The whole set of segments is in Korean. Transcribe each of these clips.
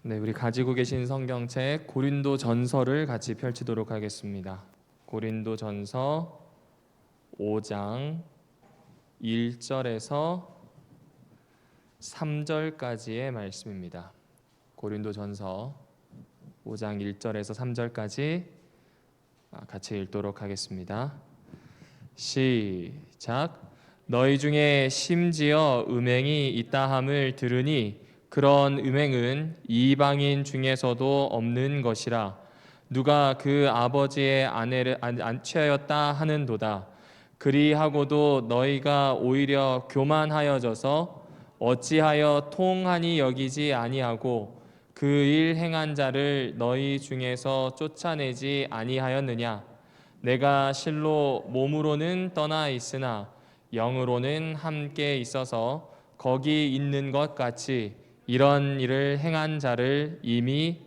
네, 우리 가지고 계신 성경책 고린도전서를 같이 펼치도록 하겠습니다. 고린도전서 5장 1절에서 3절까지의 말씀입니다. 고린도전서 5장 1절에서 3절까지 같이 읽도록 하겠습니다. 시작. 너희 중에 심지어 음행이 있다함을 들으니 그런 음행은 이방인 중에서도 없는 것이라. 누가 그 아버지의 아내를 취하였다 하는도다. 그리하고도 너희가 오히려 교만하여져서 어찌하여 통하니 여기지 아니하고 그 일 행한 자를 너희 중에서 쫓아내지 아니하였느냐. 내가 실로 몸으로는 떠나 있으나 영으로는 함께 있어서 거기 있는 것 같이 이런 일을 행한 자를 이미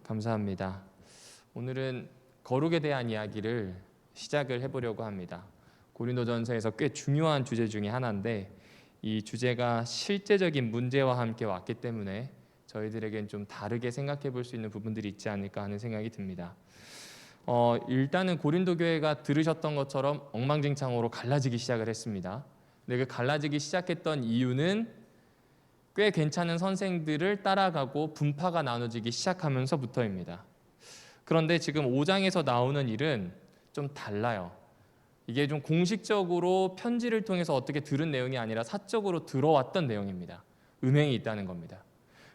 감사합니다. 오늘은 거룩에 대한 이야기를 시작을 해보려고 합니다. 고린도전서에서 꽤 중요한 주제 중에 하나인데 이 주제가 실제적인 문제와 함께 왔기 때문에 저희들에겐 좀 다르게 생각해 볼 수 있는 부분들이 있지 않을까 하는 생각이 듭니다. 일단은 고린도 교회가 들으셨던 것처럼 엉망진창으로 갈라지기 시작을 했습니다. 근데 그 갈라지기 시작했던 이유는 꽤 괜찮은 선생들을 따라가고 분파가 나눠지기 시작하면서부터입니다. 그런데 지금 5장에서 나오는 일은 좀 달라요. 이게 좀 공식적으로 편지를 통해서 어떻게 들은 내용이 아니라 사적으로 들어왔던 내용입니다. 음행이 있다는 겁니다.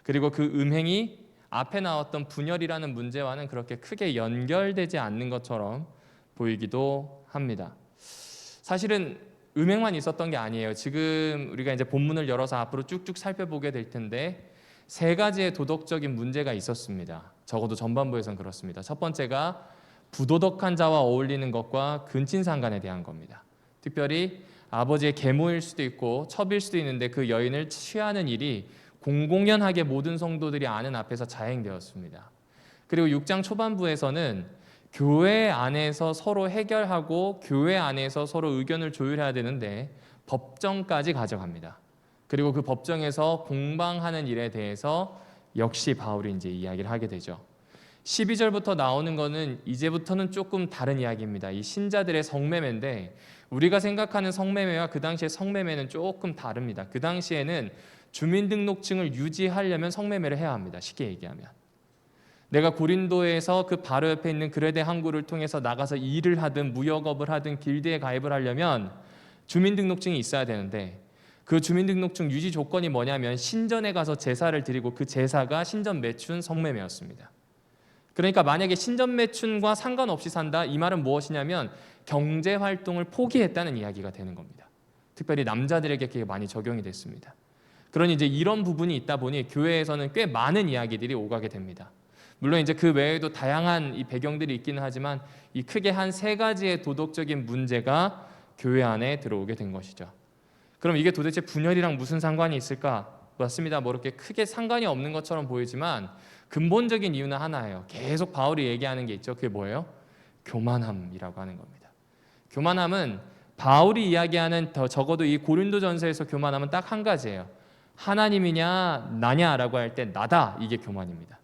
그리고 그 음행이 앞에 나왔던 분열이라는 문제와는 그렇게 크게 연결되지 않는 것처럼 보이기도 합니다. 사실은 음행만 있었던 게 아니에요. 지금 우리가 이제 본문을 열어서 앞으로 쭉쭉 살펴보게 될 텐데 세 가지의 도덕적인 문제가 있었습니다. 적어도 전반부에선 그렇습니다. 첫 번째가 부도덕한 자와 어울리는 것과 근친상간에 대한 겁니다. 특별히 아버지의 계모일 수도 있고 첩일 수도 있는데 그 여인을 취하는 일이 공공연하게 모든 성도들이 아는 앞에서 자행되었습니다. 그리고 6장 초반부에서는 교회 안에서 서로 해결하고 교회 안에서 서로 의견을 조율해야 되는데 법정까지 가져갑니다. 그리고 그 법정에서 공방하는 일에 대해서 역시 바울이 이제 이야기를 하게 되죠. 12절부터 나오는 거는 이제부터는 조금 다른 이야기입니다. 이 신자들의 성매매인데 우리가 생각하는 성매매와 그 당시의 성매매는 조금 다릅니다. 그 당시에는 주민등록증을 유지하려면 성매매를 해야 합니다. 쉽게 얘기하면. 내가 고린도에서 그 바로 옆에 있는 그레데 항구를 통해서 나가서 일을 하든 무역업을 하든 길드에 가입을 하려면 주민등록증이 있어야 되는데 그 주민등록증 유지 조건이 뭐냐면 신전에 가서 제사를 드리고 그 제사가 신전 매춘 성매매였습니다. 그러니까 만약에 신전 매춘과 상관없이 산다, 이 말은 무엇이냐면 경제활동을 포기했다는 이야기가 되는 겁니다. 특별히 남자들에게 그게 많이 적용이 됐습니다. 그러니 이제 이런 부분이 있다 보니 교회에서는 꽤 많은 이야기들이 오가게 됩니다. 물론 이제 그 외에도 다양한 이 배경들이 있기는 하지만 이 크게 한 세 가지의 도덕적인 문제가 교회 안에 들어오게 된 것이죠. 그럼 이게 도대체 분열이랑 무슨 상관이 있을까? 맞습니다. 뭐 이렇게 크게 상관이 없는 것처럼 보이지만 근본적인 이유는 하나예요. 계속 바울이 얘기하는 게 있죠. 그게 뭐예요? 교만함이라고 하는 겁니다. 교만함은 바울이 이야기하는 적어도 이 고린도전서에서 교만함은 딱 한 가지예요. 하나님이냐 나냐라고 할 때 나다, 이게 교만입니다.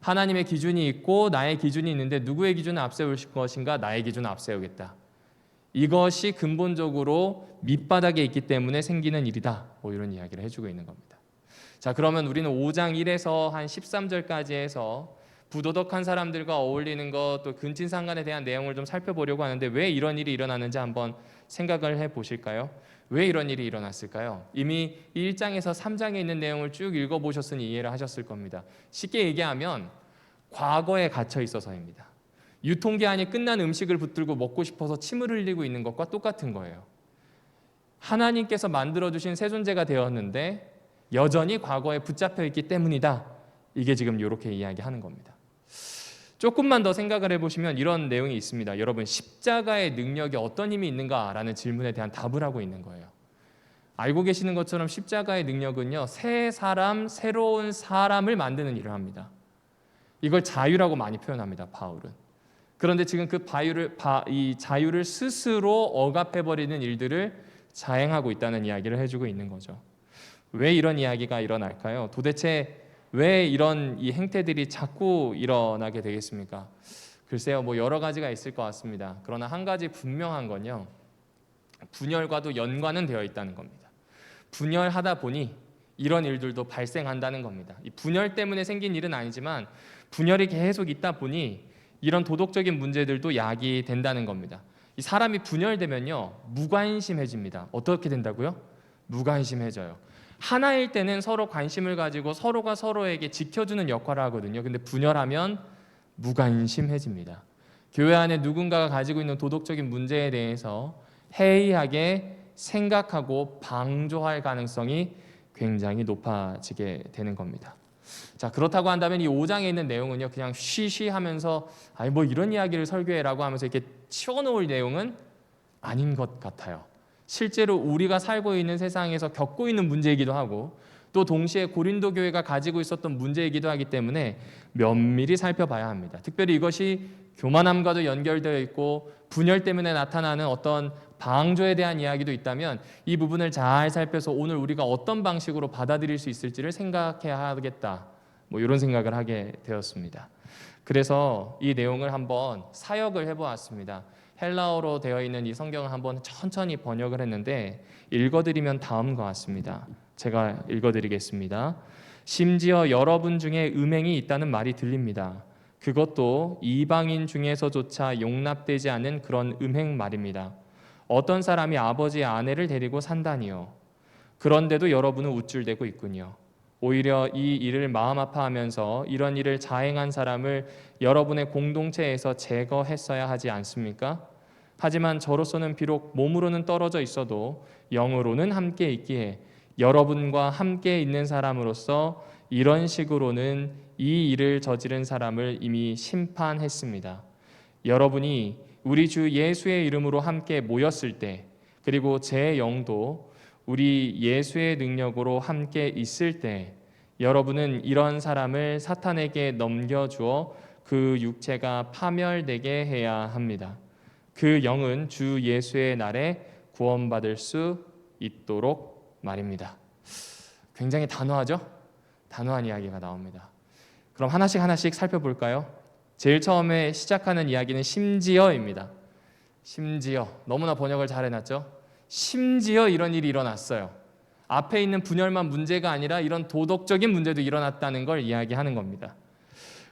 하나님의 기준이 있고 나의 기준이 있는데 누구의 기준을 앞세울 것인가? 나의 기준을 앞세우겠다. 이것이 근본적으로 밑바닥에 있기 때문에 생기는 일이다. 뭐 이런 이야기를 해주고 있는 겁니다. 자, 그러면 우리는 5장 1에서 한 13절까지 해서 부도덕한 사람들과 어울리는 것, 또 근친상간에 대한 내용을 좀 살펴보려고 하는데 왜 이런 일이 일어나는지 한번 생각을 해보실까요? 왜 이런 일이 일어났을까요? 이미 1장에서 3장에 있는 내용을 쭉 읽어보셨으니 이해를 하셨을 겁니다. 쉽게 얘기하면 과거에 갇혀 있어서입니다. 유통기한이 끝난 음식을 붙들고 먹고 싶어서 침을 흘리고 있는 것과 똑같은 거예요. 하나님께서 만들어주신 새 존재가 되었는데 여전히 과거에 붙잡혀 있기 때문이다. 이게 지금 이렇게 이야기하는 겁니다. 조금만 더 생각을 해보시면 이런 내용이 있습니다. 여러분, 십자가의 능력이 어떤 힘이 있는가라는 질문에 대한 답을 하고 있는 거예요. 알고 계시는 것처럼 십자가의 능력은요, 새 사람, 새로운 사람을 만드는 일을 합니다. 이걸 자유라고 많이 표현합니다, 바울은. 그런데 지금 이 자유를 스스로 억압해버리는 일들을 자행하고 있다는 이야기를 해주고 있는 거죠. 왜 이런 이야기가 일어날까요? 도대체 왜 이런 이 행태들이 자꾸 일어나게 되겠습니까? 글쎄요, 뭐 여러 가지가 있을 것 같습니다. 그러나 한 가지 분명한 건요, 분열과도 연관은 되어 있다는 겁니다. 분열하다 보니 이런 일들도 발생한다는 겁니다. 이 분열 때문에 생긴 일은 아니지만 분열이 계속 있다 보니 이런 도덕적인 문제들도 야기된다는 겁니다. 이 사람이 분열되면요, 무관심해집니다. 어떻게 된다고요? 무관심해져요. 하나일 때는 서로 관심을 가지고 서로가 서로에게 지켜주는 역할을 하거든요. 근데 분열하면 무관심해집니다. 교회 안에 누군가가 가지고 있는 도덕적인 문제에 대해서 해이하게 생각하고 방조할 가능성이 굉장히 높아지게 되는 겁니다. 자, 그렇다고 한다면 이 5장에 있는 내용은요, 그냥 쉬쉬하면서 아니 뭐 이런 이야기를 설교해라고 하면서 이렇게 치워놓을 내용은 아닌 것 같아요. 실제로 우리가 살고 있는 세상에서 겪고 있는 문제이기도 하고 또 동시에 고린도 교회가 가지고 있었던 문제이기도 하기 때문에 면밀히 살펴봐야 합니다. 특별히 이것이 교만함과도 연결되어 있고 분열 때문에 나타나는 어떤 방조에 대한 이야기도 있다면 이 부분을 잘 살펴서 오늘 우리가 어떤 방식으로 받아들일 수 있을지를 생각해야 하겠다, 뭐 이런 생각을 하게 되었습니다. 그래서 이 내용을 한번 사역을 해보았습니다. 헬라어로 되어 있는 이 성경을 한번 천천히 번역을 했는데 읽어드리면 다음과 같습니다. 제가 읽어드리겠습니다. 심지어 여러분 중에 음행이 있다는 말이 들립니다. 그것도 이방인 중에서조차 용납되지 않는 그런 음행 말입니다. 어떤 사람이 아버지의 아내를 데리고 산다니요. 그런데도 여러분은 우쭐대고 있군요. 오히려 이 일을 마음 아파하면서 이런 일을 자행한 사람을 여러분의 공동체에서 제거했어야 하지 않습니까? 하지만 저로서는 비록 몸으로는 떨어져 있어도 영으로는 함께 있기에 여러분과 함께 있는 사람으로서 이런 식으로는 이 일을 저지른 사람을 이미 심판했습니다. 여러분이 우리 주 예수의 이름으로 함께 모였을 때, 그리고 제 영도 우리 예수의 능력으로 함께 있을 때 여러분은 이런 사람을 사탄에게 넘겨주어 그 육체가 파멸되게 해야 합니다. 그 영은 주 예수의 날에 구원받을 수 있도록 말입니다. 굉장히 단호하죠? 단호한 이야기가 나옵니다. 그럼 하나씩 살펴볼까요? 제일 처음에 시작하는 이야기는 심지어입니다. 심지어, 너무나 번역을 잘 해놨죠? 심지어 이런 일이 일어났어요. 앞에 있는 분열만 문제가 아니라 이런 도덕적인 문제도 일어났다는 걸 이야기하는 겁니다.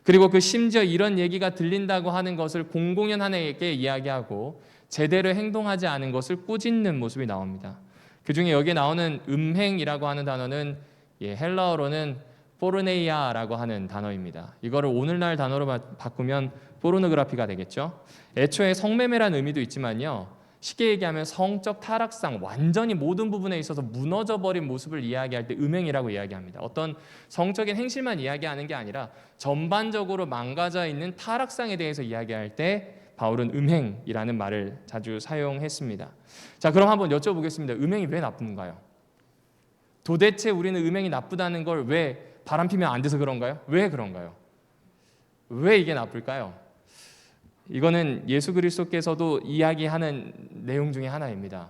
그리고 그 심지어 이런 얘기가 들린다고 하는 것을 공공연하게 이야기하고 제대로 행동하지 않은 것을 꾸짖는 모습이 나옵니다. 그 중에 여기에 나오는 음행이라고 하는 단어는 헬라어로는 포르네이아라고 하는 단어입니다. 이거를 오늘날 단어로 바꾸면 포르노그라피가 되겠죠. 애초에 성매매라는 의미도 있지만요, 쉽게 얘기하면 성적 타락상, 완전히 모든 부분에 있어서 무너져버린 모습을 이야기할 때 음행이라고 이야기합니다. 어떤 성적인 행실만 이야기하는 게 아니라 전반적으로 망가져 있는 타락상에 대해서 이야기할 때 바울은 음행이라는 말을 자주 사용했습니다. 자, 그럼 한번 여쭤보겠습니다. 음행이 왜 나쁜가요? 도대체 우리는 음행이 나쁘다는 걸 왜 바람피면 안 돼서 그런가요? 왜 그런가요? 왜 이게 나쁠까요? 이거는 예수 그리스도께서도 이야기하는 내용 중에 하나입니다.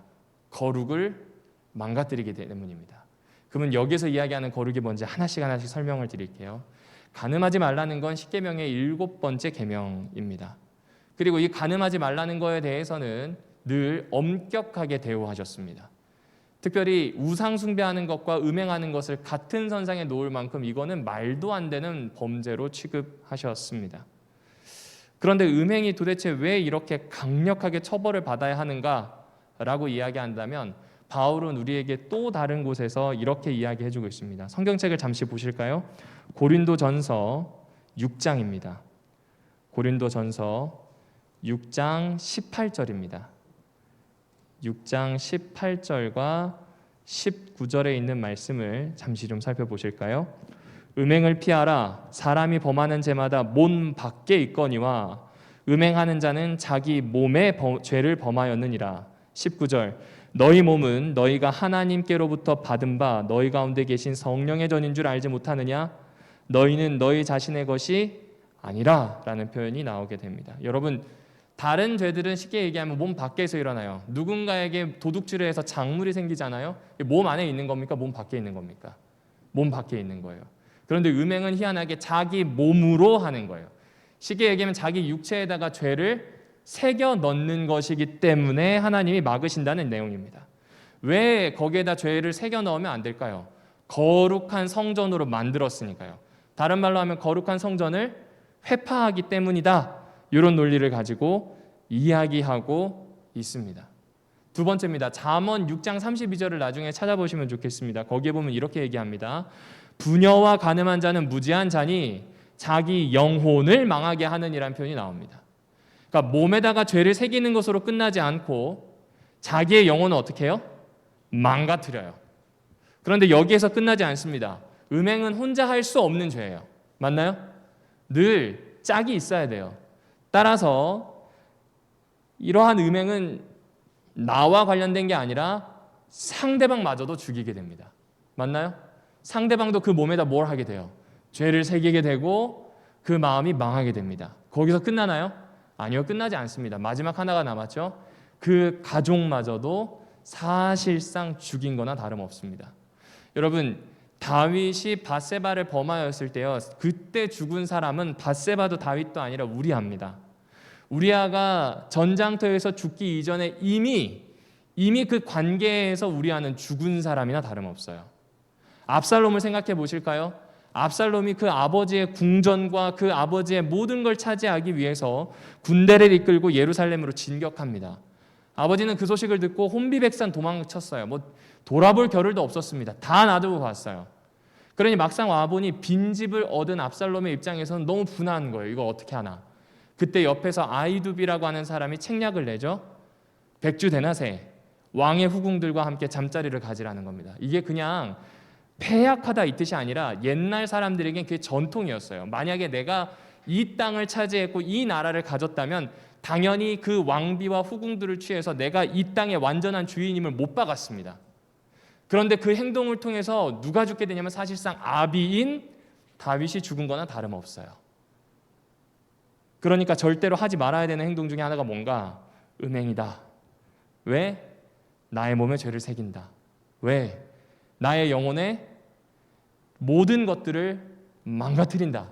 거룩을 망가뜨리기 때문입니다. 그러면 여기서 이야기하는 거룩이 뭔지 하나씩 설명을 드릴게요. 간음하지 말라는 건 십계명의 7번째 계명입니다. 그리고 이 간음하지 말라는 거에 대해서는 늘 엄격하게 대우하셨습니다. 특별히 우상 숭배하는 것과 음행하는 것을 같은 선상에 놓을 만큼 이거는 말도 안 되는 범죄로 취급하셨습니다. 그런데 음행이 도대체 왜 이렇게 강력하게 처벌을 받아야 하는가라고 이야기한다면 바울은 우리에게 또 다른 곳에서 이렇게 이야기해주고 있습니다. 성경책을 잠시 보실까요? 고린도전서 6장입니다. 고린도전서 6장 18절입니다. 6장 18절과 19절에 있는 말씀을 잠시 좀 살펴보실까요? 음행을 피하라. 사람이 범하는 죄마다 몸 밖에 있거니와 음행하는 자는 자기 몸의 죄를 범하였느니라. 19절 너희 몸은 너희가 하나님께로부터 받은 바 너희 가운데 계신 성령의 전인 줄 알지 못하느냐? 너희는 너희 자신의 것이 아니라 라는 표현이 나오게 됩니다. 여러분, 다른 죄들은 쉽게 얘기하면 몸 밖에서 일어나요. 누군가에게 도둑질을 해서 작물이 생기잖아요. 몸 안에 있는 겁니까? 몸 밖에 있는 겁니까? 몸 밖에 있는 거예요. 그런데 음행은 희한하게 자기 몸으로 하는 거예요. 쉽게 얘기하면 자기 육체에다가 죄를 새겨 넣는 것이기 때문에 하나님이 막으신다는 내용입니다. 왜 거기에다 죄를 새겨 넣으면 안 될까요? 거룩한 성전으로 만들었으니까요. 다른 말로 하면 거룩한 성전을 회파하기 때문이다. 이런 논리를 가지고 이야기하고 있습니다. 두 번째입니다. 잠언 6장 32절을 나중에 찾아보시면 좋겠습니다. 거기에 보면 이렇게 얘기합니다. 부녀와 간음한 자는 무지한 자니 자기 영혼을 망하게 하느니라는 표현이 나옵니다. 그러니까 몸에다가 죄를 새기는 것으로 끝나지 않고 자기의 영혼을 어떻게 해요? 망가뜨려요. 그런데 여기에서 끝나지 않습니다. 음행은 혼자 할 수 없는 죄예요. 맞나요? 늘 짝이 있어야 돼요. 따라서 이러한 음행은 나와 관련된 게 아니라 상대방마저도 죽이게 됩니다. 맞나요? 상대방도 그 몸에다 뭘 하게 돼요? 죄를 새기게 되고 그 마음이 망하게 됩니다. 거기서 끝나나요? 아니요, 끝나지 않습니다. 마지막 하나가 남았죠. 그 가족마저도 사실상 죽인 거나 다름없습니다. 여러분, 다윗이 밧세바를 범하였을 때요, 그때 죽은 사람은 밧세바도 다윗도 아니라 우리아입니다. 우리아가 전장터에서 죽기 이전에 이미 그 관계에서 우리아는 죽은 사람이나 다름없어요. 압살롬을 생각해 보실까요? 압살롬이 그 아버지의 궁전과 그 아버지의 모든 걸 차지하기 위해서 군대를 이끌고 예루살렘으로 진격합니다. 아버지는 그 소식을 듣고 혼비백산 도망쳤어요. 돌아볼 겨를도 없었습니다. 다 놔두고 갔어요. 그러니 막상 와보니 빈집을 얻은 압살롬의 입장에서는 너무 분한 거예요. 이거 어떻게 하나. 그때 옆에서 아이두비라고 하는 사람이 책략을 내죠. 백주대낮에 왕의 후궁들과 함께 잠자리를 가지라는 겁니다. 이게 그냥 패약하다 이 뜻이 아니라 옛날 사람들에겐 그게 전통이었어요. 만약에 내가 이 땅을 차지했고 이 나라를 가졌다면 당연히 그 왕비와 후궁들을 취해서 내가 이 땅의 완전한 주인임을 못 박았습니다. 그런데 그 행동을 통해서 누가 죽게 되냐면 사실상 아비인 다윗이 죽은 거나 다름없어요. 그러니까 절대로 하지 말아야 되는 행동 중에 하나가 뭔가? 음행이다. 왜? 나의 몸에 죄를 새긴다. 왜? 나의 영혼에 모든 것들을 망가뜨린다.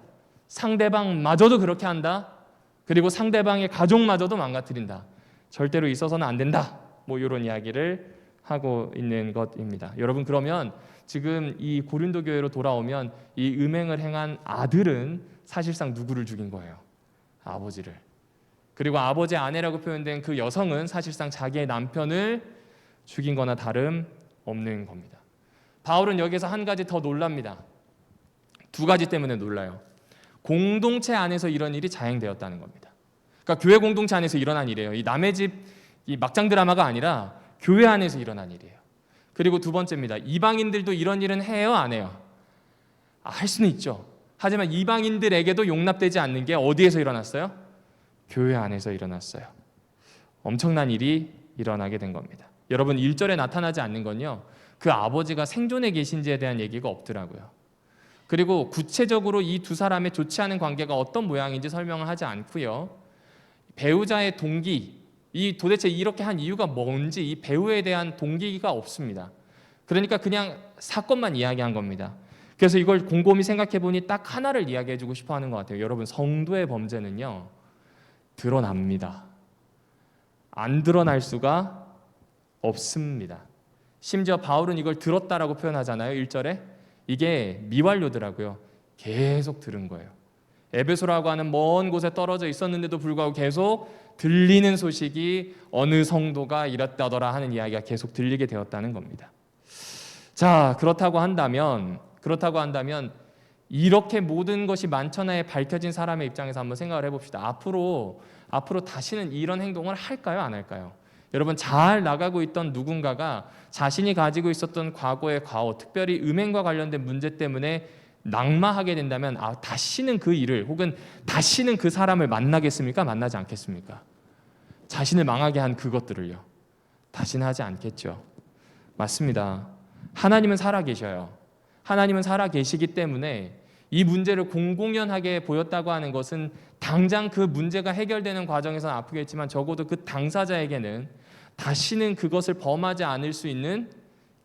상대방마저도 그렇게 한다. 그리고 상대방의 가족마저도 망가뜨린다. 절대로 있어서는 안 된다. 이런 이야기를 하고 있는 것입니다. 여러분, 그러면 지금 이 고린도 교회로 돌아오면 이 음행을 행한 아들은 사실상 누구를 죽인 거예요? 아버지를. 그리고 아버지의 아내라고 표현된 그 여성은 사실상 자기의 남편을 죽인 거나 다름없는 겁니다. 바울은 여기서 한 가지 더 놀랍니다. 두 가지 때문에 놀라요. 공동체 안에서 이런 일이 자행되었다는 겁니다. 그러니까 교회 공동체 안에서 일어난 일이에요. 이 남의 집 이 막장 드라마가 아니라 교회 안에서 일어난 일이에요. 그리고 두 번째입니다. 이방인들도 이런 일은 해요, 안 해요? 할 수는 있죠. 하지만 이방인들에게도 용납되지 않는 게 어디에서 일어났어요? 교회 안에서 일어났어요. 엄청난 일이 일어나게 된 겁니다. 여러분, 1절에 나타나지 않는 건요, 그 아버지가 생존해 계신지에 대한 얘기가 없더라고요. 그리고 구체적으로 이 두 사람의 좋지 않은 관계가 어떤 모양인지 설명을 하지 않고요, 배우자의 동기, 이 도대체 이렇게 한 이유가 뭔지 이 배우에 대한 동기가 없습니다. 그러니까 그냥 사건만 이야기한 겁니다. 그래서 이걸 곰곰이 생각해 보니 딱 하나를 이야기해 주고 싶어 하는 것 같아요. 여러분, 성도의 범죄는요, 드러납니다. 안 드러날 수가 없습니다. 심지어 바울은 이걸 들었다라고 표현하잖아요. 1절에. 이게 미완료더라고요. 계속 들은 거예요. 에베소라고 하는 먼 곳에 떨어져 있었는데도 불구하고 계속 들리는 소식이 어느 성도가 이랬다더라 하는 이야기가 계속 들리게 되었다는 겁니다. 자, 그렇다고 한다면 이렇게 모든 것이 만천하에 밝혀진 사람의 입장에서 한번 생각을 해봅시다. 앞으로 다시는 이런 행동을 할까요, 안 할까요? 여러분, 잘 나가고 있던 누군가가 자신이 가지고 있었던 과거의 과오, 특별히 음행과 관련된 문제 때문에 낙마하게 된다면 다시는 그 일을 혹은 다시는 그 사람을 만나겠습니까? 만나지 않겠습니까? 자신을 망하게 한 그것들을요, 다시는 하지 않겠죠. 맞습니다. 하나님은 살아계셔요. 하나님은 살아계시기 때문에 이 문제를 공공연하게 보였다고 하는 것은 당장 그 문제가 해결되는 과정에서는 아프겠지만 적어도 그 당사자에게는 다시는 그것을 범하지 않을 수 있는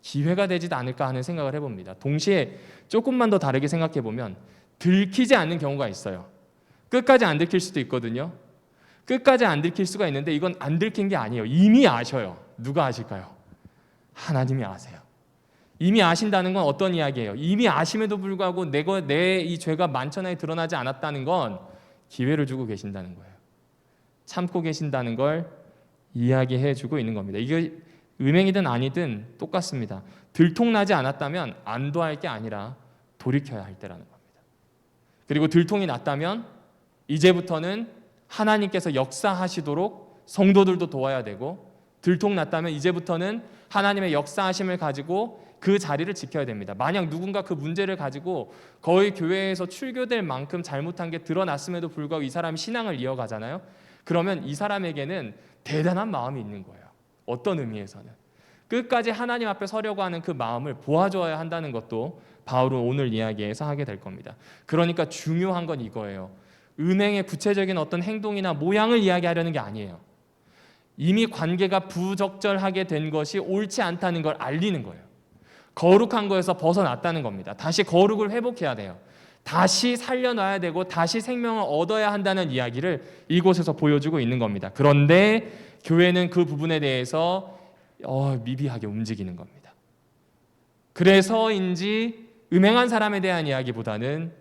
기회가 되지도 않을까 하는 생각을 해봅니다. 동시에 조금만 더 다르게 생각해 보면 들키지 않는 경우가 있어요. 끝까지 안 들킬 수도 있거든요. 끝까지 안 들킬 수가 있는데 이건 안 들킨 게 아니에요. 이미 아셔요. 누가 아실까요? 하나님이 아세요. 이미 아신다는 건 어떤 이야기예요? 이미 아심에도 불구하고 내 이 죄가 만천하에 드러나지 않았다는 건 기회를 주고 계신다는 거예요. 참고 계신다는 걸 이야기해 주고 있는 겁니다. 이게 음행이든 아니든 똑같습니다. 들통나지 않았다면 안도할 게 아니라 돌이켜야 할 때라는 겁니다. 그리고 들통이 났다면 이제부터는 하나님께서 역사하시도록 성도들도 도와야 되고, 들통 났다면 이제부터는 하나님의 역사하심을 가지고 그 자리를 지켜야 됩니다. 만약 누군가 그 문제를 가지고 거의 교회에서 출교될 만큼 잘못한 게 드러났음에도 불구하고 이 사람이 신앙을 이어가잖아요. 그러면 이 사람에게는 대단한 마음이 있는 거예요. 어떤 의미에서는 끝까지 하나님 앞에 서려고 하는 그 마음을 보아줘야 한다는 것도 바울은 오늘 이야기에서 하게 될 겁니다. 그러니까 중요한 건 이거예요. 음행의 구체적인 어떤 행동이나 모양을 이야기하려는 게 아니에요. 이미 관계가 부적절하게 된 것이 옳지 않다는 걸 알리는 거예요. 거룩한 거에서 벗어났다는 겁니다. 다시 거룩을 회복해야 돼요. 다시 살려놔야 되고 다시 생명을 얻어야 한다는 이야기를 이곳에서 보여주고 있는 겁니다. 그런데 교회는 그 부분에 대해서 미비하게 움직이는 겁니다. 그래서인지 음행한 사람에 대한 이야기보다는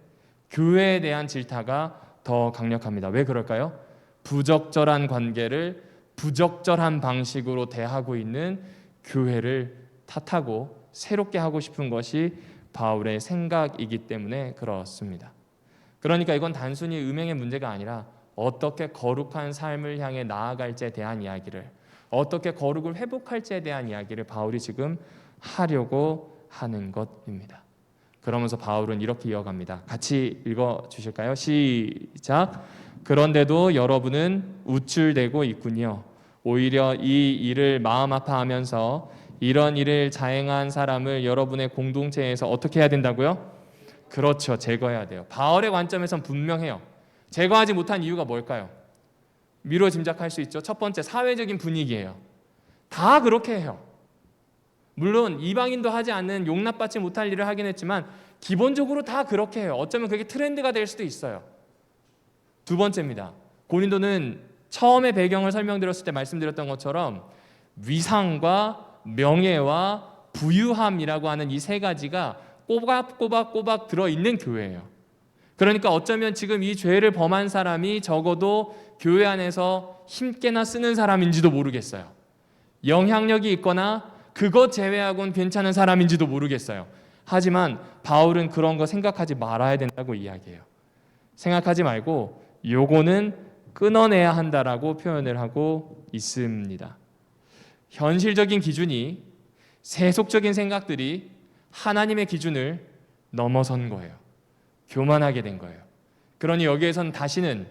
교회에 대한 질타가 더 강력합니다. 왜 그럴까요? 부적절한 관계를 부적절한 방식으로 대하고 있는 교회를 탓하고 새롭게 하고 싶은 것이 바울의 생각이기 때문에 그렇습니다. 그러니까 이건 단순히 음행의 문제가 아니라 어떻게 거룩한 삶을 향해 나아갈지에 대한 이야기를, 어떻게 거룩을 회복할지에 대한 이야기를 바울이 지금 하려고 하는 것입니다. 그러면서 바울은 이렇게 이어갑니다. 같이 읽어주실까요? 시작. 그런데도 여러분은 우쭐대고 있군요. 오히려 이 일을 마음 아파하면서 이런 일을 자행한 사람을 여러분의 공동체에서 어떻게 해야 된다고요? 그렇죠. 제거해야 돼요. 바울의 관점에선 분명해요. 제거하지 못한 이유가 뭘까요? 미루어 짐작할 수 있죠. 첫 번째, 사회적인 분위기예요. 다 그렇게 해요. 물론 이방인도 하지 않는 용납받지 못할 일을 하긴 했지만 기본적으로 다 그렇게 해요. 어쩌면 그게 트렌드가 될 수도 있어요. 두 번째입니다. 고린도는 처음에 배경을 설명드렸을 때 말씀드렸던 것처럼 위상과 명예와 부유함이라고 하는 이 세 가지가 꼬박꼬박 들어있는 교회예요. 그러니까 어쩌면 지금 이 죄를 범한 사람이 적어도 교회 안에서 힘께나 쓰는 사람인지도 모르겠어요. 영향력이 있거나 그것 제외하고는 괜찮은 사람인지도 모르겠어요. 하지만 바울은 그런 거 생각하지 말아야 된다고 이야기해요. 생각하지 말고 요거는 끊어내야 한다라고 표현을 하고 있습니다. 현실적인 기준이, 세속적인 생각들이 하나님의 기준을 넘어선 거예요. 교만하게 된 거예요. 그러니 여기에선 다시는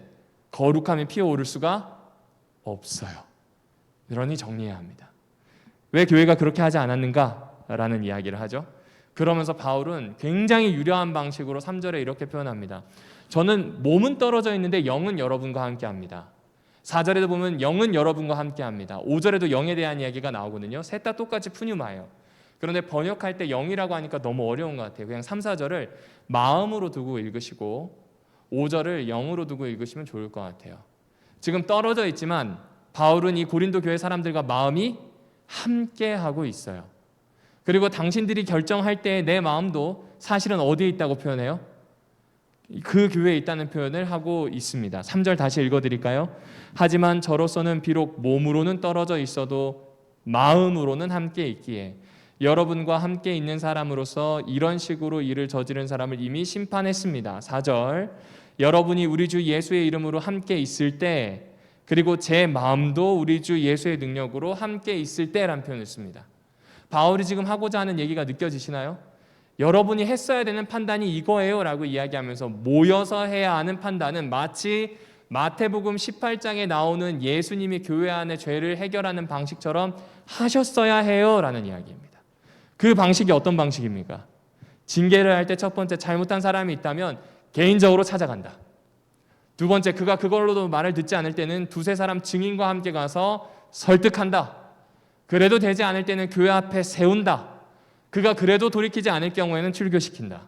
거룩함이 피어오를 수가 없어요. 그러니 정리해야 합니다. 왜 교회가 그렇게 하지 않았는가라는 이야기를 하죠. 그러면서 바울은 굉장히 유려한 방식으로 3절에 이렇게 표현합니다. 저는 몸은 떨어져 있는데 영은 여러분과 함께합니다. 4절에도 보면 영은 여러분과 함께합니다. 5절에도 영에 대한 이야기가 나오거든요. 셋 다 똑같이 푸뉴마예요. 그런데 번역할 때 영이라고 하니까 너무 어려운 것 같아요. 그냥 3, 4절을 마음으로 두고 읽으시고 5절을 영으로 두고 읽으시면 좋을 것 같아요. 지금 떨어져 있지만 바울은 이 고린도 교회 사람들과 마음이 함께하고 있어요. 그리고 당신들이 결정할 때 내 마음도 사실은 어디에 있다고 표현해요? 그 교회에 있다는 표현을 하고 있습니다. 3절 다시 읽어드릴까요? 하지만 저로서는 비록 몸으로는 떨어져 있어도 마음으로는 함께 있기에 여러분과 함께 있는 사람으로서 이런 식으로 일을 저지른 사람을 이미 심판했습니다. 4절 여러분이 우리 주 예수의 이름으로 함께 있을 때 그리고 제 마음도 우리 주 예수의 능력으로 함께 있을 때라는 표현을 씁니다. 바울이 지금 하고자 하는 얘기가 느껴지시나요? 여러분이 했어야 되는 판단이 이거예요 라고 이야기하면서 모여서 해야 하는 판단은 마치 마태복음 18장에 나오는 예수님이 교회 안의 죄를 해결하는 방식처럼 하셨어야 해요 라는 이야기입니다. 그 방식이 어떤 방식입니까? 징계를 할 때 첫 번째, 잘못한 사람이 있다면 개인적으로 찾아간다. 두 번째, 그가 그걸로도 말을 듣지 않을 때는 두세 사람 증인과 함께 가서 설득한다. 그래도 되지 않을 때는 교회 앞에 세운다. 그가 그래도 돌이키지 않을 경우에는 출교시킨다.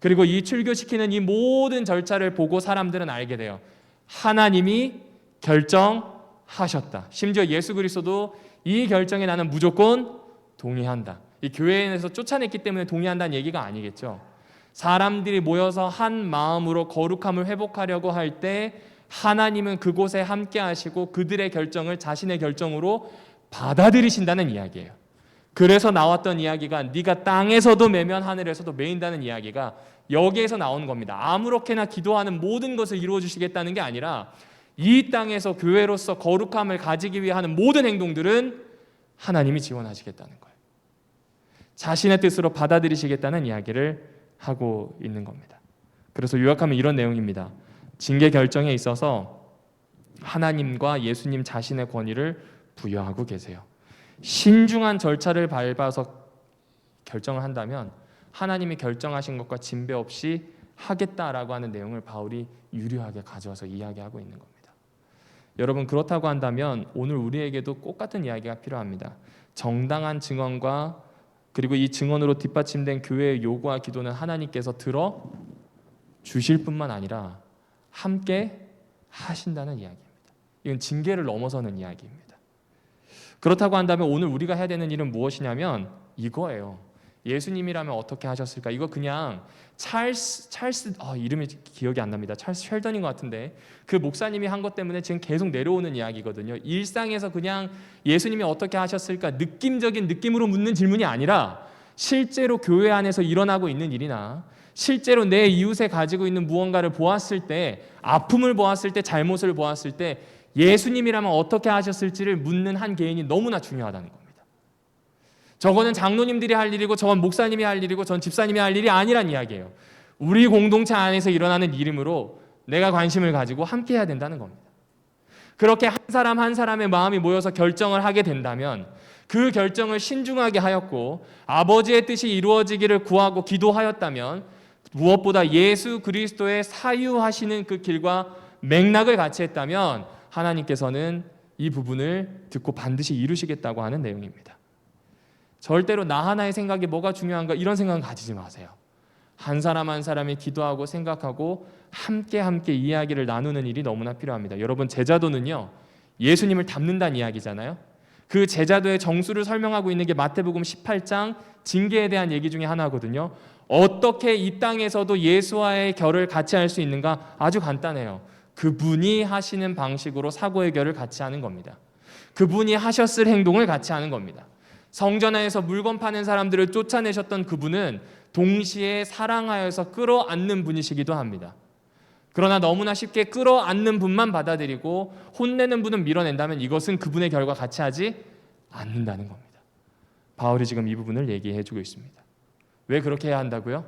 그리고 이 출교시키는 이 모든 절차를 보고 사람들은 알게 돼요. 하나님이 결정하셨다. 심지어 예수 그리스도도 이 결정에 나는 무조건 동의한다. 이 교회에서 쫓아냈기 때문에 동의한다는 얘기가 아니겠죠. 사람들이 모여서 한 마음으로 거룩함을 회복하려고 할 때 하나님은 그곳에 함께 하시고 그들의 결정을 자신의 결정으로 받아들이신다는 이야기예요. 그래서 나왔던 이야기가 네가 땅에서도 매면 하늘에서도 매인다는 이야기가 여기에서 나오는 겁니다. 아무렇게나 기도하는 모든 것을 이루어 주시겠다는 게 아니라 이 땅에서 교회로서 거룩함을 가지기 위해 하는 모든 행동들은 하나님이 지원하시겠다는 거예요. 자신의 뜻으로 받아들이시겠다는 이야기를 하고 있는 겁니다. 그래서 요약하면 이런 내용입니다. 징계 결정에 있어서 하나님과 예수님 자신의 권위를 부여하고 계세요. 신중한 절차를 밟아서 결정을 한다면 하나님이 결정하신 것과 진배 없이 하겠다라고 하는 내용을 바울이 유려하게 가져와서 이야기하고 있는 겁니다. 여러분, 그렇다고 한다면 오늘 우리에게도 똑같은 이야기가 필요합니다. 정당한 증언과 그리고 이 증언으로 뒷받침된 교회의 요구와 기도는 하나님께서 들어 주실 뿐만 아니라 함께 하신다는 이야기입니다. 이건 징계를 넘어서는 이야기입니다. 그렇다고 한다면 오늘 우리가 해야 되는 일은 무엇이냐면 이거예요. 예수님이라면 어떻게 하셨을까? 이거 그냥 찰스 이름이 기억이 안 납니다. 찰스 쉘던인 것 같은데 그 목사님이 한 것 때문에 지금 계속 내려오는 이야기거든요. 일상에서 그냥 예수님이 어떻게 하셨을까? 느낌적인 느낌으로 묻는 질문이 아니라 실제로 교회 안에서 일어나고 있는 일이나 실제로 내 이웃에 가지고 있는 무언가를 보았을 때, 아픔을 보았을 때, 잘못을 보았을 때 예수님이라면 어떻게 하셨을지를 묻는 한 개인이 너무나 중요하다는 겁니다. 저거는 장로님들이 할 일이고 저건 목사님이 할 일이고 전 집사님이 할 일이 아니란 이야기예요. 우리 공동체 안에서 일어나는 일이므로 내가 관심을 가지고 함께 해야 된다는 겁니다. 그렇게 한 사람 한 사람의 마음이 모여서 결정을 하게 된다면 그 결정을 신중하게 하였고 아버지의 뜻이 이루어지기를 구하고 기도하였다면 무엇보다 예수 그리스도의 사유하시는 그 길과 맥락을 같이 했다면 하나님께서는 이 부분을 듣고 반드시 이루시겠다고 하는 내용입니다. 절대로 나 하나의 생각이 뭐가 중요한가 이런 생각은 가지지 마세요. 한 사람 한 사람이 기도하고 생각하고 함께 이야기를 나누는 일이 너무나 필요합니다. 여러분, 제자도는요 예수님을 닮는다는 이야기잖아요. 그 제자도의 정수를 설명하고 있는 게 마태복음 18장 징계에 대한 얘기 중에 하나거든요. 어떻게 이 땅에서도 예수와의 결을 같이 할 수 있는가? 아주 간단해요. 그분이 하시는 방식으로 사고의 결을 같이 하는 겁니다. 그분이 하셨을 행동을 같이 하는 겁니다. 성전 안에서 물건 파는 사람들을 쫓아내셨던 그분은 동시에 사랑하여서 끌어안는 분이시기도 합니다. 그러나 너무나 쉽게 끌어안는 분만 받아들이고 혼내는 분은 밀어낸다면 이것은 그분의 결과 같이 하지 않는다는 겁니다. 바울이 지금 이 부분을 얘기해 주고 있습니다. 왜 그렇게 해야 한다고요?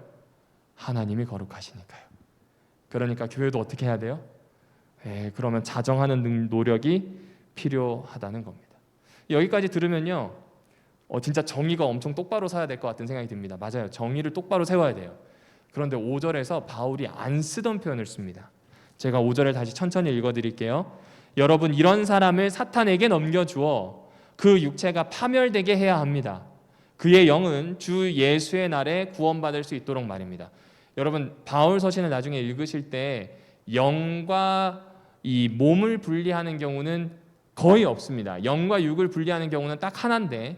하나님이 거룩하시니까요. 그러니까 교회도 어떻게 해야 돼요? 그러면 자정하는 노력이 필요하다는 겁니다. 여기까지 들으면요 진짜 정의가 엄청 똑바로 서야 될 것 같은 생각이 듭니다. 맞아요. 정의를 똑바로 세워야 돼요. 그런데 5절에서 바울이 안 쓰던 표현을 씁니다. 제가 5절을 다시 천천히 읽어드릴게요. 여러분, 이런 사람을 사탄에게 넘겨주어 그 육체가 파멸되게 해야 합니다. 그의 영은 주 예수의 날에 구원받을 수 있도록 말입니다. 여러분, 바울 서신을 나중에 읽으실 때 영과 이 몸을 분리하는 경우는 거의 없습니다. 영과 육을 분리하는 경우는 딱 하나인데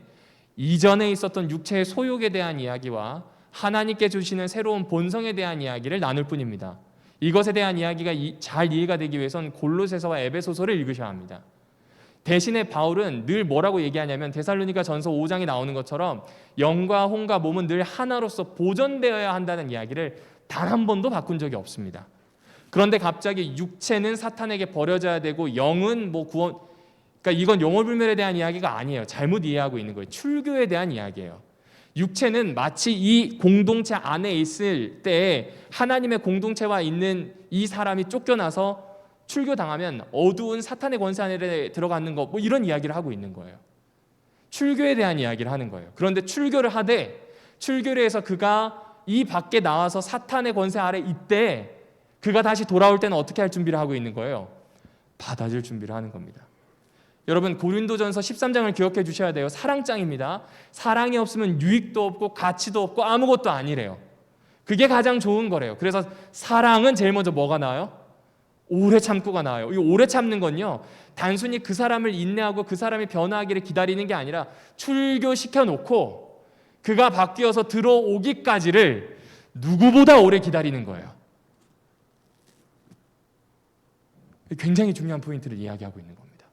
이전에 있었던 육체의 소욕에 대한 이야기와 하나님께 주시는 새로운 본성에 대한 이야기를 나눌 뿐입니다. 이것에 대한 이야기가 잘 이해가 되기 위해선 골로새서와 에베소서를 읽으셔야 합니다. 대신에 바울은 늘 뭐라고 얘기하냐면 데살로니가 전서 5장에 나오는 것처럼 영과 혼과 몸은 늘 하나로서 보존되어야 한다는 이야기를 단 한 번도 바꾼 적이 없습니다. 그런데 갑자기 육체는 사탄에게 버려져야 되고 영은 구원, 그러니까 이건 영혼불멸에 대한 이야기가 아니에요. 잘못 이해하고 있는 거예요. 출교에 대한 이야기예요. 육체는 마치 이 공동체 안에 있을 때 하나님의 공동체와 있는 이 사람이 쫓겨나서 출교당하면 어두운 사탄의 권세 안에 들어가는 거 이런 이야기를 하고 있는 거예요. 출교에 대한 이야기를 하는 거예요. 그런데 출교를 해서 그가 이 밖에 나와서 사탄의 권세 아래 있대 그가 다시 돌아올 때는 어떻게 할 준비를 하고 있는 거예요? 받아줄 준비를 하는 겁니다. 여러분 고린도전서 13장을 기억해 주셔야 돼요. 사랑장입니다. 사랑이 없으면 유익도 없고 가치도 없고 아무것도 아니래요. 그게 가장 좋은 거래요. 그래서 사랑은 제일 먼저 뭐가 나와요? 오래 참고가 나와요. 이 오래 참는 건요, 단순히 그 사람을 인내하고 그 사람이 변화하기를 기다리는 게 아니라 출교시켜 놓고 그가 바뀌어서 들어오기까지를 누구보다 오래 기다리는 거예요. 굉장히 중요한 포인트를 이야기하고 있는 겁니다.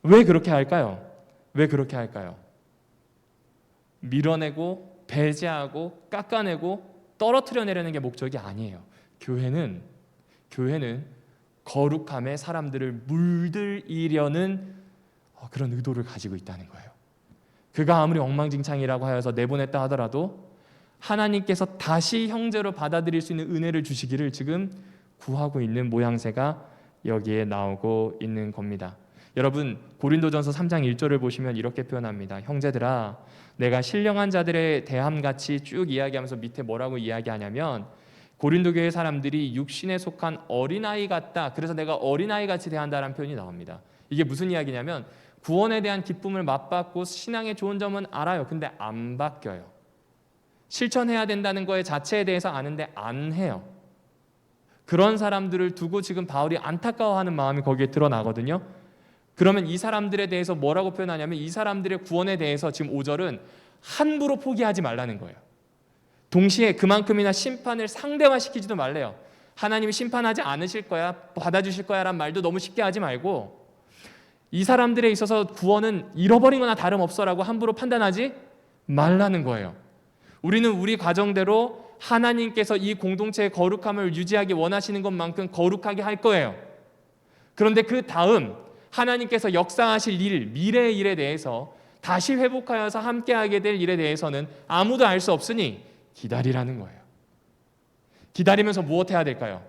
왜 그렇게 할까요? 왜 그렇게 할까요? 밀어내고 배제하고 깎아내고 떨어뜨려 내려는 게 목적이 아니에요. 교회는 거룩함에 사람들을 물들이려는 그런 의도를 가지고 있다는 거예요. 그가 아무리 엉망진창이라고 하여서 내보냈다 하더라도 하나님께서 다시 형제로 받아들일 수 있는 은혜를 주시기를 지금 구하고 있는 모양새가 여기에 나오고 있는 겁니다. 여러분 고린도전서 3장 1절을 보시면 이렇게 표현합니다. 형제들아, 내가 신령한 자들의 대함같이 쭉 이야기하면서 밑에 뭐라고 이야기하냐면, 고린도 교회 사람들이 육신에 속한 어린아이 같다. 그래서 내가 어린아이같이 대한다라는 표현이 나옵니다. 이게 무슨 이야기냐면, 구원에 대한 기쁨을 맛봤고 신앙의 좋은 점은 알아요. 근데 안 바뀌어요. 실천해야 된다는 거에 자체에 대해서 아는데 안 해요. 그런 사람들을 두고 지금 바울이 안타까워하는 마음이 거기에 드러나거든요. 그러면 이 사람들에 대해서 뭐라고 표현하냐면, 이 사람들의 구원에 대해서 지금 5절은 함부로 포기하지 말라는 거예요. 동시에 그만큼이나 심판을 상대화시키지도 말래요. 하나님이 심판하지 않으실 거야, 받아주실 거야 라는 말도 너무 쉽게 하지 말고, 이 사람들에 있어서 구원은 잃어버린 거나 다름없어라고 함부로 판단하지 말라는 거예요. 우리는 우리 과정대로 하나님께서 이 공동체의 거룩함을 유지하기 원하시는 것만큼 거룩하게 할 거예요. 그런데 그 다음 하나님께서 역사하실 일, 미래의 일에 대해서 다시 회복하여서 함께하게 될 일에 대해서는 아무도 알 수 없으니 기다리라는 거예요. 기다리면서 무엇 해야 될까요?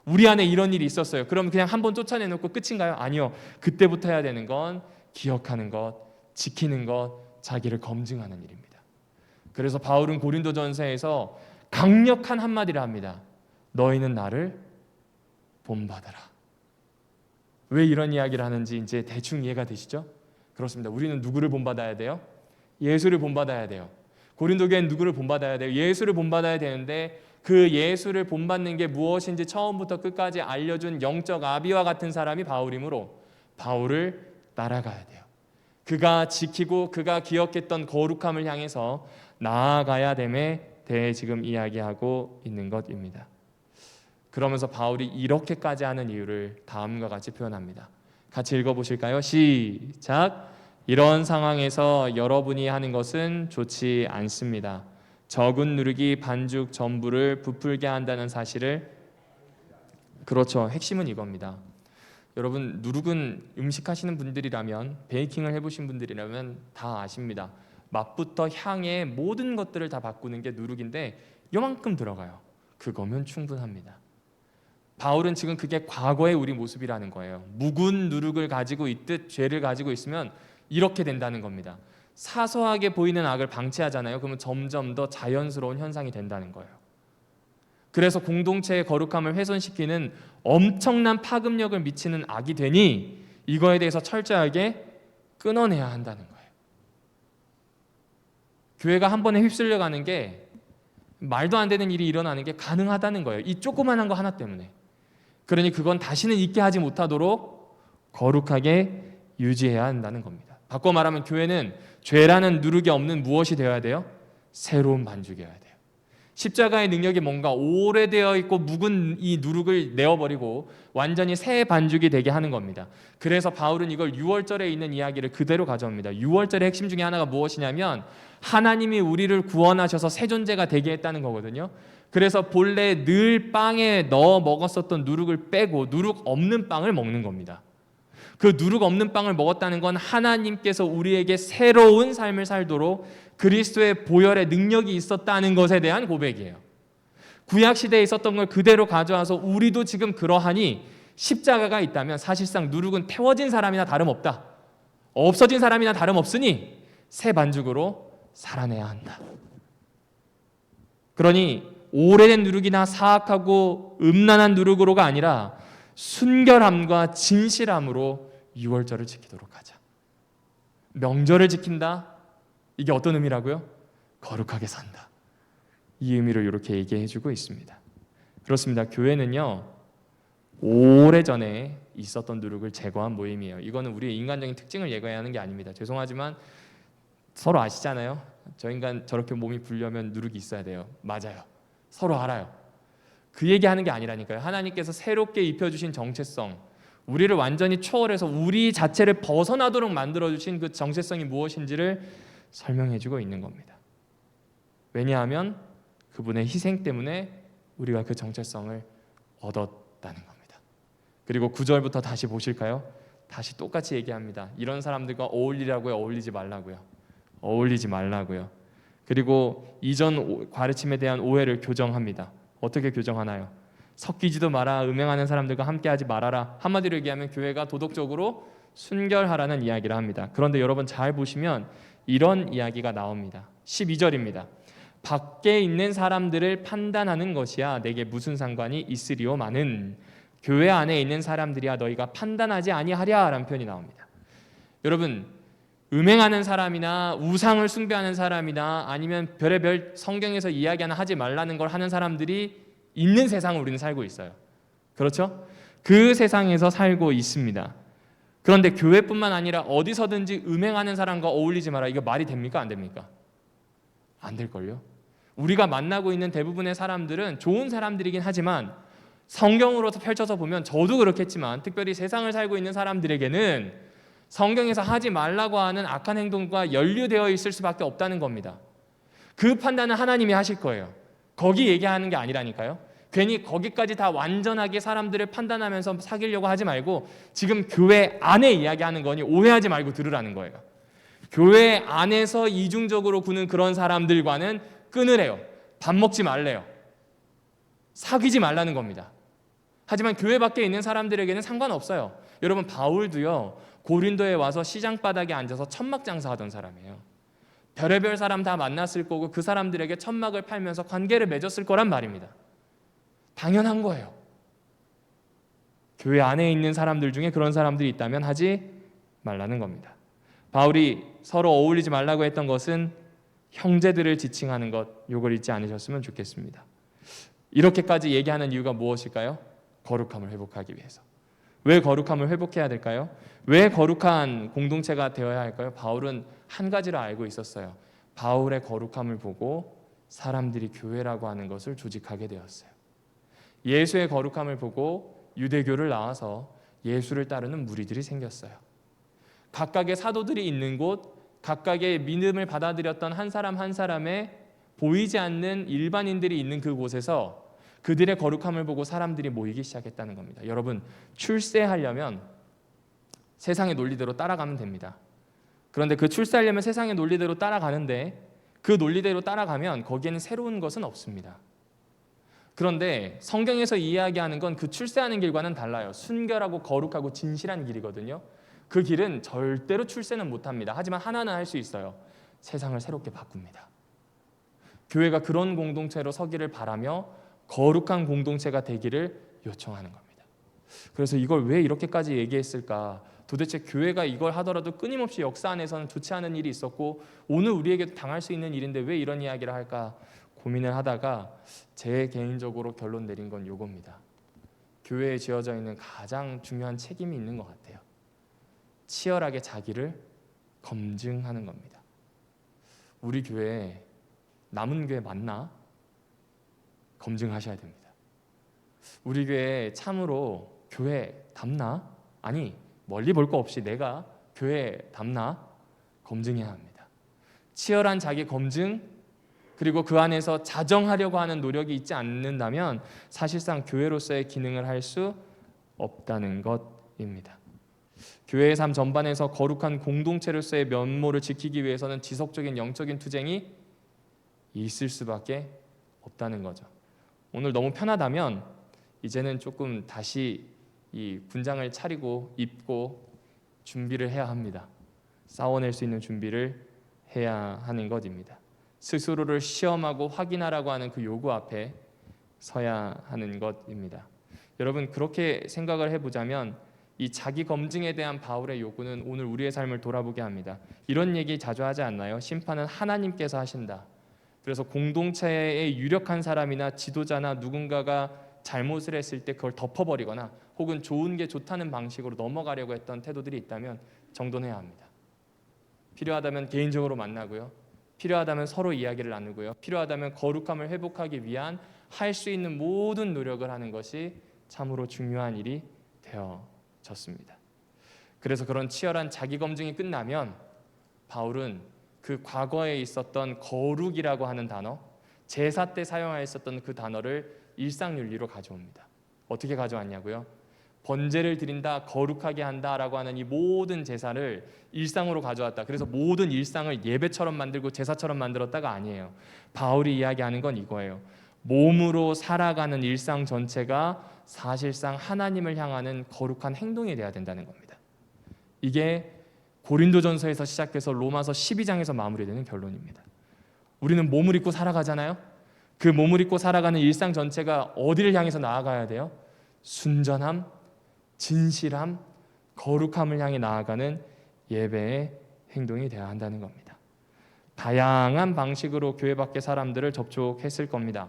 우리 안에 이런 일이 있었어요. 그럼 그냥 한번 쫓아내놓고 끝인가요? 아니요. 그때부터 해야 되는 건 기억하는 것, 지키는 것, 자기를 검증하는 일입니다. 그래서 바울은 고린도전서에서 강력한 한마디를 합니다. 너희는 나를 본받아라. 왜 이런 이야기를 하는지 이제 대충 이해가 되시죠? 그렇습니다. 우리는 누구를 본받아야 돼요? 예수를 본받아야 돼요. 고린도 교회는 누구를 본받아야 돼요? 예수를 본받아야 되는데, 그 예수를 본받는 게 무엇인지 처음부터 끝까지 알려준 영적 아비와 같은 사람이 바울이므로 바울을 따라가야 돼요. 그가 지키고 그가 기억했던 거룩함을 향해서 나아가야 됨에 대해 지금 이야기하고 있는 것입니다. 그러면서 바울이 이렇게까지 하는 이유를 다음과 같이 표현합니다. 같이 읽어보실까요? 시작! 이런 상황에서 여러분이 하는 것은 좋지 않습니다. 적은 누룩이 반죽 전부를 부풀게 한다는 사실을, 그렇죠, 핵심은 이겁니다. 여러분 누룩은 음식 하시는 분들이라면, 베이킹을 해보신 분들이라면 다 아십니다. 맛부터 향의 모든 것들을 다 바꾸는 게 누룩인데 요만큼 들어가요. 그거면 충분합니다. 바울은 지금 그게 과거의 우리 모습이라는 거예요. 묵은 누룩을 가지고 있듯 죄를 가지고 있으면 이렇게 된다는 겁니다. 사소하게 보이는 악을 방치하잖아요. 그러면 점점 더 자연스러운 현상이 된다는 거예요. 그래서 공동체의 거룩함을 훼손시키는 엄청난 파급력을 미치는 악이 되니 이거에 대해서 철저하게 끊어내야 한다는 거예요. 교회가 한 번에 휩쓸려 가는 게, 말도 안 되는 일이 일어나는 게 가능하다는 거예요. 이 조그만한 거 하나 때문에. 그러니 그건 다시는 있게 하지 못하도록 거룩하게 유지해야 한다는 겁니다. 바꿔 말하면 교회는 죄라는 누룩이 없는 무엇이 되어야 돼요? 새로운 반죽이어야 돼요. 십자가의 능력이 뭔가 오래되어 있고 묵은 이 누룩을 내어버리고 완전히 새 반죽이 되게 하는 겁니다. 그래서 바울은 이걸 6월절에 있는 이야기를 그대로 가져옵니다. 6월절의 핵심 중에 하나가 무엇이냐면, 하나님이 우리를 구원하셔서 새 존재가 되게 했다는 거거든요. 그래서 본래 늘 빵에 넣어 먹었었던 누룩을 빼고 누룩 없는 빵을 먹는 겁니다. 그 누룩 없는 빵을 먹었다는 건 하나님께서 우리에게 새로운 삶을 살도록 그리스도의 보혈의 능력이 있었다는 것에 대한 고백이에요. 구약시대에 있었던 걸 그대로 가져와서 우리도 지금 그러하니 십자가가 있다면 사실상 누룩은 태워진 사람이나 다름없다. 없어진 사람이나 다름없으니 새 반죽으로 살아내야 한다. 그러니 오래된 누룩이나 사악하고 음란한 누룩으로가 아니라 순결함과 진실함으로 유월절을 지키도록 하자. 명절을 지킨다. 이게 어떤 의미라고요? 거룩하게 산다. 이 의미로 이렇게 얘기해주고 있습니다. 그렇습니다. 교회는요, 오래전에 있었던 누룩을 제거한 모임이에요. 이거는 우리의 인간적인 특징을 예고하는 게 아닙니다. 죄송하지만 서로 아시잖아요. 저 인간 저렇게 몸이 불려면 누룩이 있어야 돼요. 맞아요. 서로 알아요. 그 얘기하는 게 아니라니까요. 하나님께서 새롭게 입혀주신 정체성, 우리를 완전히 초월해서 우리 자체를 벗어나도록 만들어주신 그 정체성이 무엇인지를 설명해주고 있는 겁니다. 왜냐하면 그분의 희생 때문에 우리가 그 정체성을 얻었다는 겁니다. 그리고 9절부터 다시 보실까요? 다시 똑같이 얘기합니다. 이런 사람들과 어울리라고요? 어울리지 말라고요? 어울리지 말라고요. 그리고 이전 가르침에 대한 오해를 교정합니다. 어떻게 교정하나요? 섞이지도 마라, 음행하는 사람들과 함께하지 말아라. 한마디로 얘기하면 교회가 도덕적으로 순결하라는 이야기를 합니다. 그런데 여러분 잘 보시면 이런 이야기가 나옵니다. 12절입니다. 밖에 있는 사람들을 판단하는 것이야 내게 무슨 상관이 있으리오마는 교회 안에 있는 사람들이야 너희가 판단하지 아니하랴 라는 표현이 나옵니다. 여러분, 음행하는 사람이나 우상을 숭배하는 사람이나 아니면 별의별 성경에서 이야기하는 하지 말라는 걸 하는 사람들이 있는 세상을 우리는 살고 있어요. 그렇죠? 그 세상에서 살고 있습니다. 그런데 교회뿐만 아니라 어디서든지 음행하는 사람과 어울리지 마라. 이거 말이 됩니까? 안 됩니까? 안 될걸요? 우리가 만나고 있는 대부분의 사람들은 좋은 사람들이긴 하지만 성경으로 펼쳐서 보면 저도 그렇겠지만 특별히 세상을 살고 있는 사람들에게는 성경에서 하지 말라고 하는 악한 행동과 연루되어 있을 수밖에 없다는 겁니다. 그 판단은 하나님이 하실 거예요. 거기 얘기하는 게 아니라니까요. 괜히 거기까지 다 완전하게 사람들을 판단하면서 사귀려고 하지 말고 지금 교회 안에 이야기하는 거니 오해하지 말고 들으라는 거예요. 교회 안에서 이중적으로 구는 그런 사람들과는 끊으래요. 밥 먹지 말래요. 사귀지 말라는 겁니다. 하지만 교회 밖에 있는 사람들에게는 상관없어요. 여러분, 바울도요, 고린도에 와서 시장 바닥에 앉아서 천막 장사하던 사람이에요. 별의별 사람 다 만났을 거고 그 사람들에게 천막을 팔면서 관계를 맺었을 거란 말입니다. 당연한 거예요. 교회 안에 있는 사람들 중에 그런 사람들이 있다면 하지 말라는 겁니다. 바울이 서로 어울리지 말라고 했던 것은 형제들을 지칭하는 것, 이걸 잊지 않으셨으면 좋겠습니다. 이렇게까지 얘기하는 이유가 무엇일까요? 거룩함을 회복하기 위해서. 왜 거룩함을 회복해야 될까요? 왜 거룩한 공동체가 되어야 할까요? 바울은 한 가지를 알고 있었어요. 바울의 거룩함을 보고 사람들이 교회라고 하는 것을 조직하게 되었어요. 예수의 거룩함을 보고 유대교를 나와서 예수를 따르는 무리들이 생겼어요. 각각의 사도들이 있는 곳, 각각의 믿음을 받아들였던 한 사람 한 사람의 보이지 않는 일반인들이 있는 그곳에서 그들의 거룩함을 보고 사람들이 모이기 시작했다는 겁니다. 여러분, 출세하려면 세상의 논리대로 따라가면 됩니다. 그런데 그 출세하려면 세상의 논리대로 따라가는데 그 논리대로 따라가면 거기에는 새로운 것은 없습니다. 그런데 성경에서 이야기하는 건 그 출세하는 길과는 달라요. 순결하고 거룩하고 진실한 길이거든요. 그 길은 절대로 출세는 못합니다. 하지만 하나는 할 수 있어요. 세상을 새롭게 바꿉니다. 교회가 그런 공동체로 서기를 바라며 거룩한 공동체가 되기를 요청하는 겁니다. 그래서 이걸 왜 이렇게까지 얘기했을까? 도대체 교회가 이걸 하더라도 끊임없이 역사 안에서는 좋지 않은 일이 있었고 오늘 우리에게도 당할 수 있는 일인데 왜 이런 이야기를 할까 고민을 하다가 제 개인적으로 결론 내린 건 이겁니다. 교회에 지어져 있는 가장 중요한 책임이 있는 것 같아요. 치열하게 자기를 검증하는 겁니다. 우리 교회 남은 교회 맞나? 검증하셔야 됩니다. 우리 교회 참으로 교회답나? 아니, 멀리 볼 거 없이 내가 교회답나? 검증해야 합니다. 치열한 자기 검증, 그리고 그 안에서 자정하려고 하는 노력이 있지 않는다면 사실상 교회로서의 기능을 할 수 없다는 것입니다. 교회의 삶 전반에서 거룩한 공동체로서의 면모를 지키기 위해서는 지속적인 영적인 투쟁이 있을 수밖에 없다는 거죠. 오늘 너무 편하다면 이제는 조금 다시 이 군장을 차리고 입고 준비를 해야 합니다. 싸워낼 수 있는 준비를 해야 하는 것입니다. 스스로를 시험하고 확인하라고 하는 그 요구 앞에 서야 하는 것입니다. 여러분, 그렇게 생각을 해보자면 이 자기 검증에 대한 바울의 요구는 오늘 우리의 삶을 돌아보게 합니다. 이런 얘기 자주 하지 않나요? 심판은 하나님께서 하신다. 그래서 공동체의 유력한 사람이나 지도자나 누군가가 잘못을 했을 때 그걸 덮어버리거나 혹은 좋은 게 좋다는 방식으로 넘어가려고 했던 태도들이 있다면 정돈해야 합니다. 필요하다면 개인적으로 만나고요. 필요하다면 서로 이야기를 나누고요. 필요하다면 거룩함을 회복하기 위한 할 수 있는 모든 노력을 하는 것이 참으로 중요한 일이 되어졌습니다. 그래서 그런 치열한 자기 검증이 끝나면 바울은 그 과거에 있었던 거룩이라고 하는 단어, 제사 때 사용하였었던 그 단어를 일상윤리로 가져옵니다. 어떻게 가져왔냐고요? 번제를 드린다, 거룩하게 한다라고 하는 이 모든 제사를 일상으로 가져왔다. 그래서 모든 일상을 예배처럼 만들고 제사처럼 만들었다가 아니에요. 바울이 이야기하는 건 이거예요. 몸으로 살아가는 일상 전체가 사실상 하나님을 향하는 거룩한 행동이 돼야 된다는 겁니다. 이게 고린도전서에서 시작해서 로마서 12장에서 마무리되는 결론입니다. 우리는 몸을 입고 살아가잖아요. 그 몸을 입고 살아가는 일상 전체가 어디를 향해서 나아가야 돼요? 순전함, 진실함, 거룩함을 향해 나아가는 예배의 행동이 되어야 한다는 겁니다. 다양한 방식으로 교회 밖의 사람들을 접촉했을 겁니다.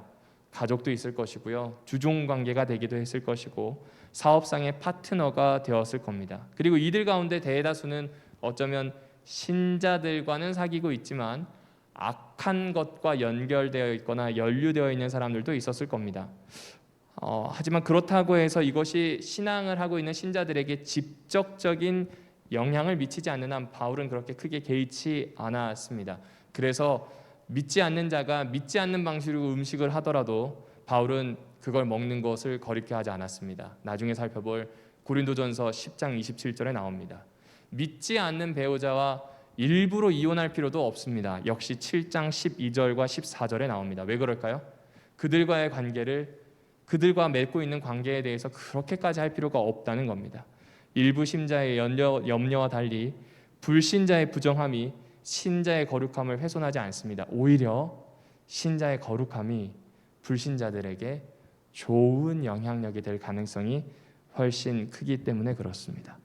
가족도 있을 것이고요. 주종 관계가 되기도 했을 것이고 사업상의 파트너가 되었을 겁니다. 그리고 이들 가운데 대다수는 어쩌면 신자들과는 사귀고 있지만 악한 것과 연결되어 있거나 연루되어 있는 사람들도 있었을 겁니다. 하지만 그렇다고 해서 이것이 신앙을 하고 있는 신자들에게 직접적인 영향을 미치지 않는 한 바울은 그렇게 크게 개의치 않았습니다. 그래서 믿지 않는 자가 믿지 않는 방식으로 음식을 하더라도 바울은 그걸 먹는 것을 거리게 하지 않았습니다. 나중에 살펴볼 고린도전서 10장 27절에 나옵니다. 믿지 않는 배우자와 일부러 이혼할 필요도 없습니다. 역시 7장 12절과 14절에 나옵니다. 왜 그럴까요? 그들과 맺고 있는 관계에 대해서 그렇게까지 할 필요가 없다는 겁니다. 일부 신자의 염려와 달리 불신자의 부정함이 신자의 거룩함을 훼손하지 않습니다. 오히려 신자의 거룩함이 불신자들에게 좋은 영향력이 될 가능성이 훨씬 크기 때문에 그렇습니다.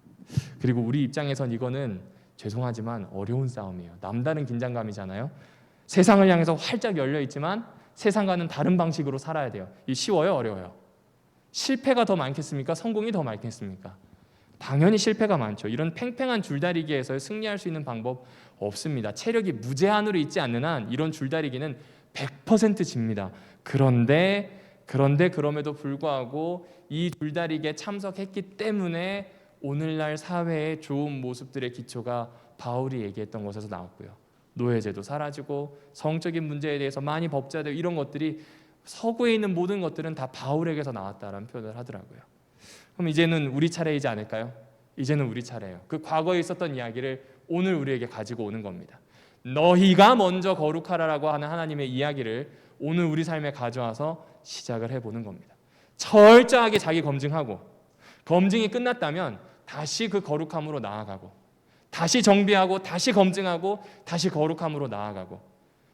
그리고 우리 입장에선 이거는 죄송하지만 어려운 싸움이에요. 남다른 긴장감이잖아요. 세상을 향해서 활짝 열려 있지만 세상과는 다른 방식으로 살아야 돼요. 이 쉬워요, 어려워요? 실패가 더 많겠습니까? 성공이 더 많겠습니까? 당연히 실패가 많죠. 이런 팽팽한 줄다리기에서 승리할 수 있는 방법 없습니다. 체력이 무제한으로 있지 않는 한 이런 줄다리기는 100% 집니다. 그럼에도 불구하고 이 줄다리기에 참석했기 때문에 오늘날 사회의 좋은 모습들의 기초가 바울이 얘기했던 것에서 나왔고요. 노예제도 사라지고 성적인 문제에 대해서 많이 법제되고 이런 것들이 서구에 있는 모든 것들은 다 바울에게서 나왔다라는 표현을 하더라고요. 그럼 이제는 우리 차례이지 않을까요? 이제는 우리 차례예요. 그 과거에 있었던 이야기를 오늘 우리에게 가지고 오는 겁니다. 너희가 먼저 거룩하라라고 하는 하나님의 이야기를 오늘 우리 삶에 가져와서 시작을 해보는 겁니다. 철저하게 자기 검증하고 검증이 끝났다면 다시 그 거룩함으로 나아가고 다시 정비하고 다시 검증하고 다시 거룩함으로 나아가고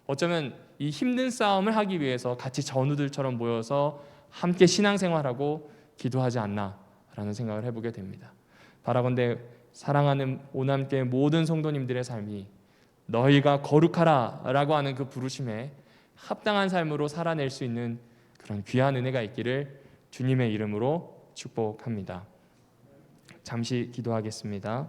어쩌면 이 힘든 싸움을 하기 위해서 같이 전우들처럼 모여서 함께 신앙생활하고 기도하지 않나라는 생각을 해보게 됩니다. 바라건대 사랑하는 오남교회 모든 성도님들의 삶이 너희가 거룩하라라고 하는 그 부르심에 합당한 삶으로 살아낼 수 있는 그런 귀한 은혜가 있기를 주님의 이름으로 축복합니다. 잠시 기도하겠습니다.